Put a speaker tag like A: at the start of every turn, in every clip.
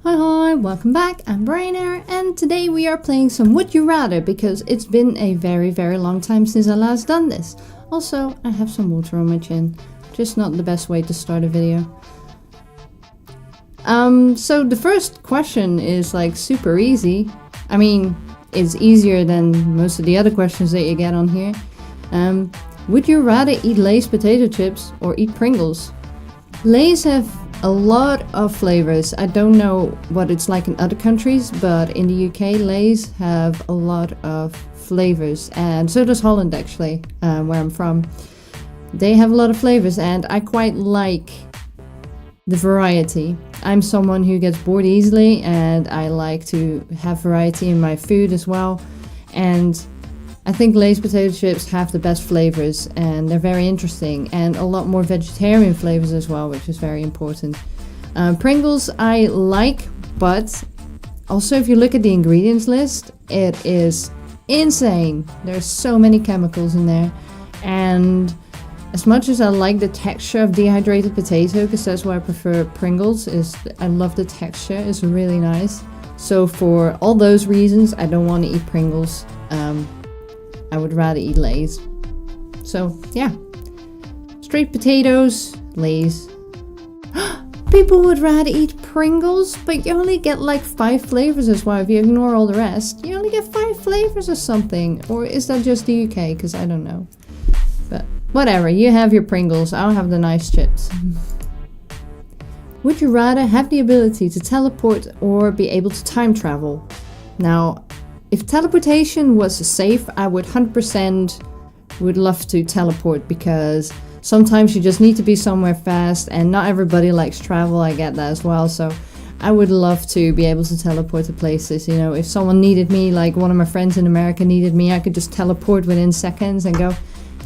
A: Hi, welcome back. I'm BrainError, and today we are playing some Would You Rather because it's been a very long time since I last done this. Also, I have some water on my chin. Just not the best way to start a video. So the first question is like super easy. I mean, it's easier than most of the other questions that you get on here. Would you rather eat Lay's potato chips or eat Pringles? Lay's have a lot of flavors. I don't know what it's like in other countries, but in the UK, Lay's have a lot of flavors, and so does Holland actually, where I'm from. They have a lot of flavors, and I quite like the variety. I'm someone who gets bored easily, and I like to have variety in my food as well. And I think Lay's potato chips have the best flavors, and they're very interesting, and a lot more vegetarian flavors as well, which is very important. Pringles I like, but also if you look at the ingredients list, it is insane. There's so many chemicals in there, and as much as I like the texture of dehydrated potato, because that's why I prefer Pringles, I love the texture, it's really nice. So for all those reasons, I don't want to eat Pringles. I would rather eat Lay's. So yeah, straight potatoes, Lay's. People would rather eat Pringles, but you only get like 5 flavors as well. If you ignore all the rest, you only get 5 flavors or something. Or is that just the UK? Because I don't know. But whatever, you have your Pringles, I'll have the nice chips. Would you rather have the ability to teleport or be able to time travel? Now, if teleportation was safe, I would 100% would love to teleport, because sometimes you just need to be somewhere fast and not everybody likes travel. I get that as well. So I would love to be able to teleport to places. You know, if someone needed me, like one of my friends in America needed me, I could just teleport within seconds and go,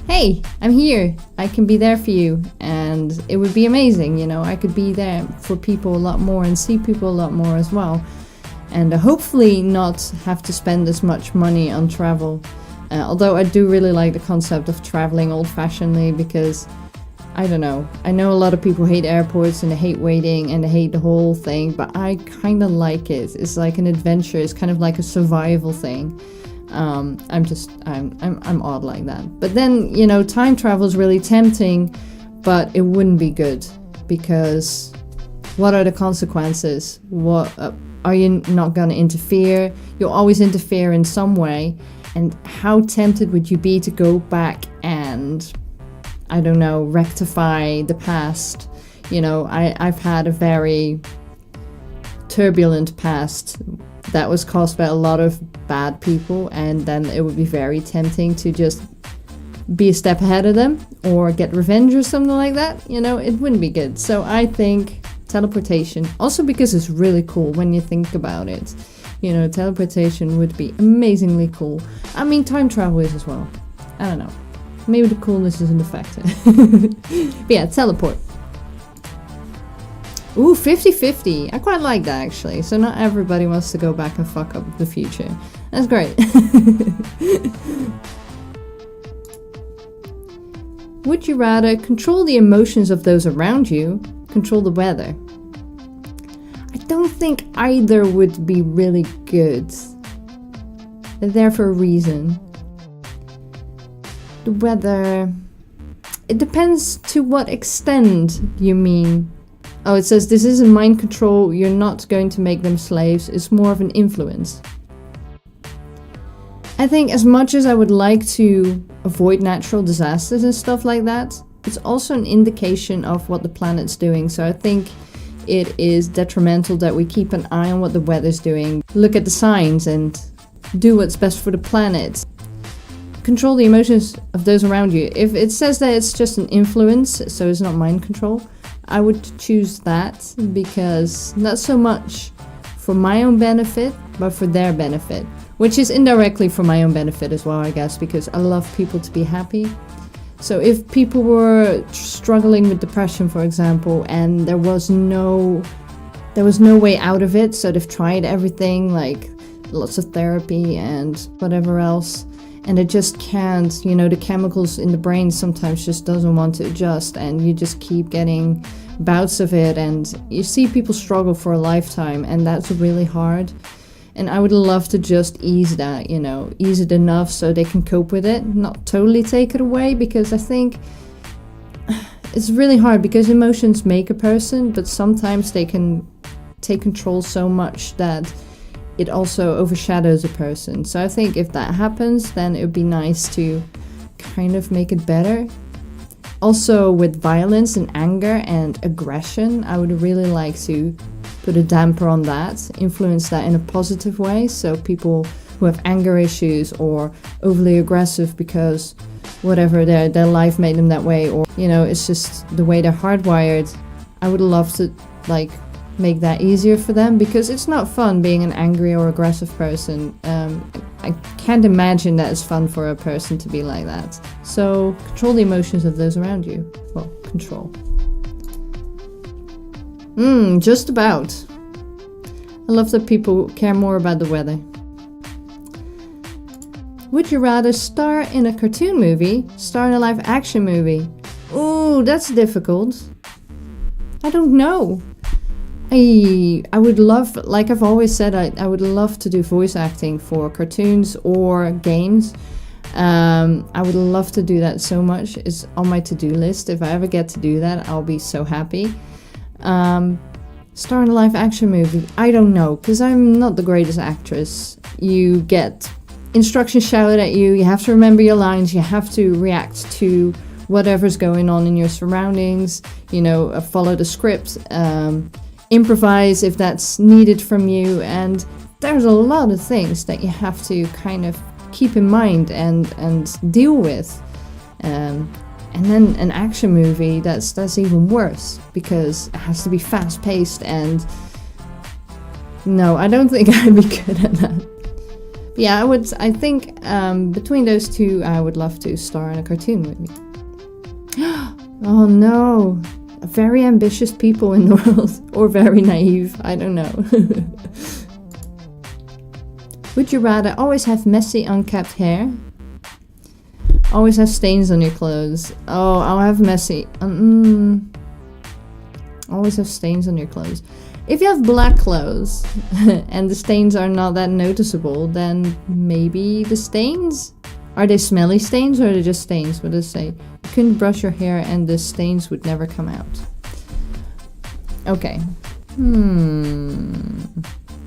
A: hey, I'm here. I can be there for you. And it would be amazing. You know, I could be there for people a lot more and see people a lot more as well. And hopefully not have to spend as much money on travel. Although I do really like the concept of traveling old-fashionedly, because, I don't know, I know a lot of people hate airports and they hate waiting and they hate the whole thing, but I kind of like it. It's like an adventure. It's kind of like a survival thing. I'm odd like that. But then, you know, time travel is really tempting, but it wouldn't be good, because what are the consequences? Are you not going to interfere? You'll always interfere in some way. And how tempted would you be to go back and, I don't know, rectify the past? You know, I've had a very turbulent past that was caused by a lot of bad people, and then it would be very tempting to just be a step ahead of them or get revenge or something like that. You know, it wouldn't be good. So I think teleportation, also because it's really cool when you think about it. You know, teleportation would be amazingly cool. I mean, time travel is as well. I don't know. Maybe the coolness isn't a factor. But yeah, teleport. Ooh, 50-50. I quite like that, actually. So not everybody wants to go back and fuck up the future. That's great. Would you rather control the emotions of those around you, control the weather? I don't think either would be really good. They're there for a reason. The weather, it depends to what extent you mean. Oh, it says this isn't mind control, you're not going to make them slaves, it's more of an influence. I think as much as I would like to avoid natural disasters and stuff like that, it's also an indication of what the planet's doing. So I think it is detrimental that we keep an eye on what the weather's doing, look at the signs and do what's best for the planet. Control the emotions of those around you. If it says that it's just an influence, so it's not mind control, I would choose that, because not so much for my own benefit, but for their benefit, which is indirectly for my own benefit as well, I guess, because I love people to be happy. So if people were struggling with depression, for example, and there was no way out of it, so they've tried everything, like lots of therapy and whatever else, and it just can't, you know, the chemicals in the brain sometimes just doesn't want to adjust, and you just keep getting bouts of it, and you see people struggle for a lifetime, and that's really hard. And I would love to just ease that, you know, ease it enough so they can cope with it, not totally take it away, because I think it's really hard, because emotions make a person, but sometimes they can take control so much that it also overshadows a person. So I think if that happens, then it would be nice to kind of make it better. Also, with violence and anger and aggression, I would really like to put a damper on that, influence that in a positive way. So people who have anger issues or overly aggressive because whatever their life made them that way, or, you know, it's just the way they're hardwired, I would love to like make that easier for them, because it's not fun being an angry or aggressive person. I can't imagine that it's fun for a person to be like that. So control the emotions of those around you. Well, control. Just about. I love that people care more about the weather. Would you rather star in a cartoon movie, star in a live action movie? Ooh, that's difficult. I don't know. I would love, like I've always said, I would love to do voice acting for cartoons or games. I would love to do that so much. It's on my to-do list. If I ever get to do that, I'll be so happy. Star in a live action movie, I don't know, because I'm not the greatest actress. You get instructions shouted at you, you have to remember your lines, you have to react to whatever's going on in your surroundings, you know, follow the script, improvise if that's needed from you, and there's a lot of things that you have to kind of keep in mind and deal with. And then an action movie, that's even worse, because it has to be fast paced, and no, I don't think I'd be good at that. But yeah, I think between those two, I would love to star in a cartoon movie. Oh no, very ambitious people in the world, or very naive, I don't know. Would you rather always have messy, unkept hair? Always have stains on your clothes. Oh, I'll have messy. Always have stains on your clothes. If you have black clothes and the stains are not that noticeable, then maybe the stains? Are they smelly stains, or are they just stains? What does it say? You couldn't brush your hair and the stains would never come out. Okay.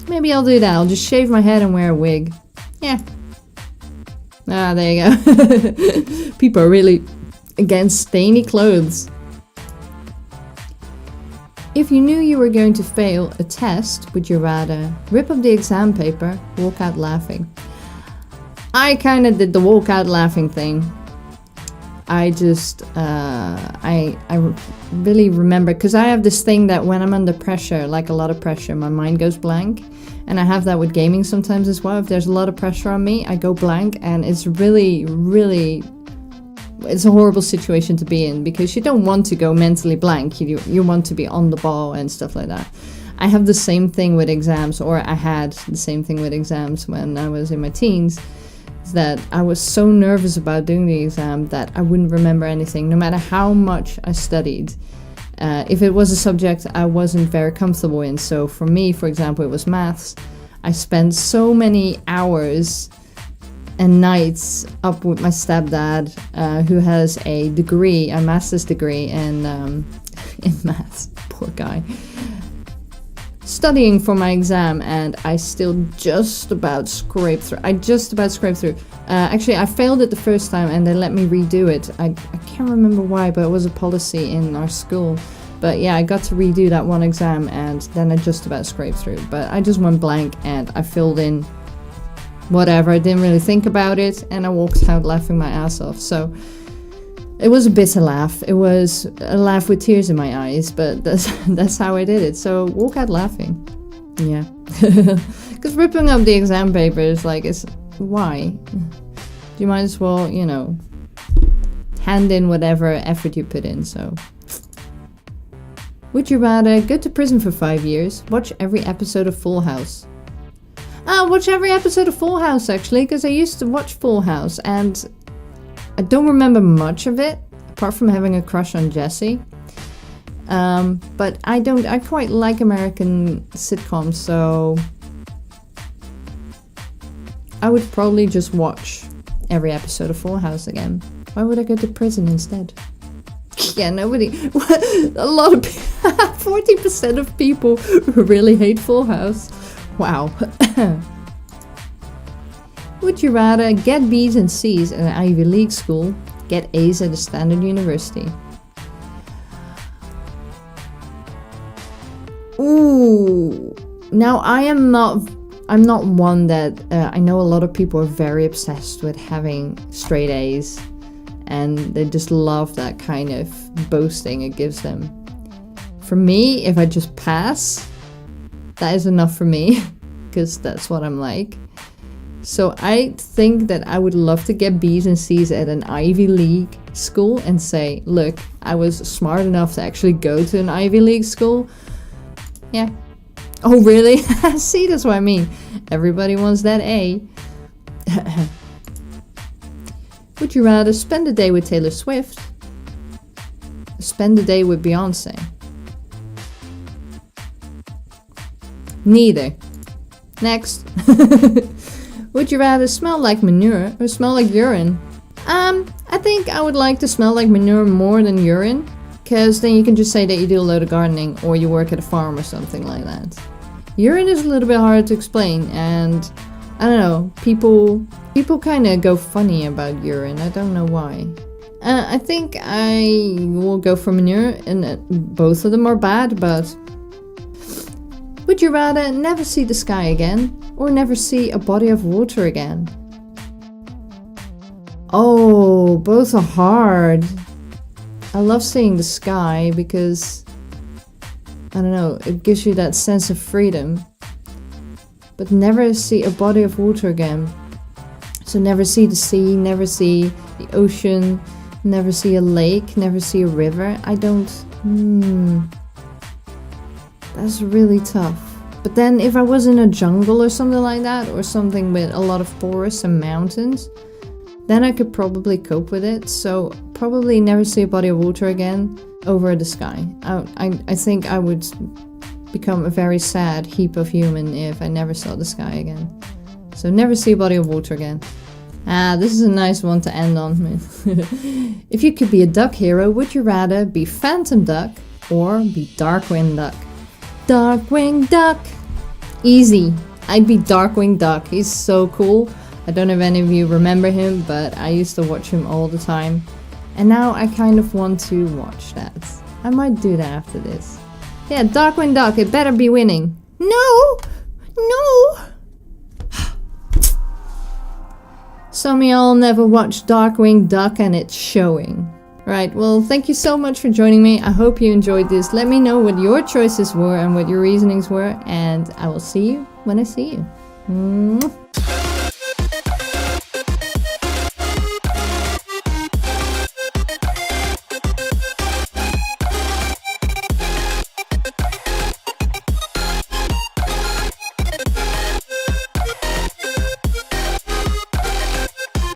A: Maybe I'll do that. I'll just shave my head and wear a wig. Yeah. Ah, there you go. People are really against stainy clothes. If you knew you were going to fail a test, would you rather rip up the exam paper, walk out laughing? I kind of did the walk out laughing thing. I just, I really remember, because I have this thing that when I'm under pressure, like a lot of pressure, my mind goes blank. And I have that with gaming sometimes as well. If there's a lot of pressure on me, I go blank, and it's really, really, it's a horrible situation to be in, because you don't want to go mentally blank. You want to be on the ball and stuff like that. I have the same thing with exams, or I had the same thing with exams when I was in my teens, that I was so nervous about doing the exam that I wouldn't remember anything, no matter how much I studied. If it was a subject I wasn't very comfortable in, so for me, for example, it was maths, I spent so many hours and nights up with my stepdad, who has a degree, a master's degree in maths, poor guy, studying for my exam, and I still just about scraped through. Actually, I failed it the first time and they let me redo it. I can't remember why, but it was a policy in our school. But yeah, I got to redo that one exam, and then I just about scraped through. But I just went blank and I filled in whatever. I didn't really think about it, and I walked out laughing my ass off. So it was a bitter laugh. It was a laugh with tears in my eyes, but that's how I did it. So walk out laughing. Yeah. Because ripping up the exam papers, like, it's why? You might as well, you know, hand in whatever effort you put in, so. Would you rather go to prison for 5 years, watch every episode of Full House? Watch every episode of Full House, actually, because I used to watch Full House, and I don't remember much of it, apart from having a crush on Jesse. But I quite like American sitcoms, so I would probably just watch every episode of Full House again. Why would I go to prison instead? Yeah, nobody. A lot of 40% of people really hate Full House. Wow. Would you rather get B's and C's at an Ivy League school, get A's at a standard university? Ooh. Now I'm not one that I know a lot of people are very obsessed with having straight A's, and they just love that kind of boasting it gives them. For me, if I just pass, that is enough for me, because that's what I'm like. So I think that I would love to get B's and C's at an Ivy League school and say, look, I was smart enough to actually go to an Ivy League school. Yeah. Oh, really? See, that's what I mean. Everybody wants that A. Would you rather spend a day with Taylor Swift or spend a day with Beyonce? Neither. Next. Would you rather smell like manure or smell like urine? I think I would like to smell like manure more than urine, because then you can just say that you do a load of gardening or you work at a farm or something like that. Urine is a little bit hard to explain, and I don't know, people kind of go funny about urine. I don't know why. I think I will go for manure, and both of them are bad, but would you rather never see the sky again or never see a body of water again? Oh, both are hard. I love seeing the sky because, I don't know, it gives you that sense of freedom. But never see a body of water again. So never see the sea, never see the ocean, never see a lake, never see a river. That's really tough. But then if I was in a jungle or something like that, or something with a lot of forests and mountains, then I could probably cope with it. So probably never see a body of water again over the sky. I think I would become a very sad heap of human if I never saw the sky again. So never see a body of water again. This is a nice one to end on. If you could be a duck hero, would you rather be Phantom Duck or be Darkwing Duck? Darkwing Duck! Easy. I'd be Darkwing Duck. He's so cool. I don't know if any of you remember him, but I used to watch him all the time. And now I kind of want to watch that. I might do that after this. Yeah, Darkwing Duck, it better be winning. No! No! Some of y'all never watched Darkwing Duck and it's showing. Right, well, thank you so much for joining me. I hope you enjoyed this. Let me know what your choices were and what your reasonings were, and I will see you when I see you. Mwah.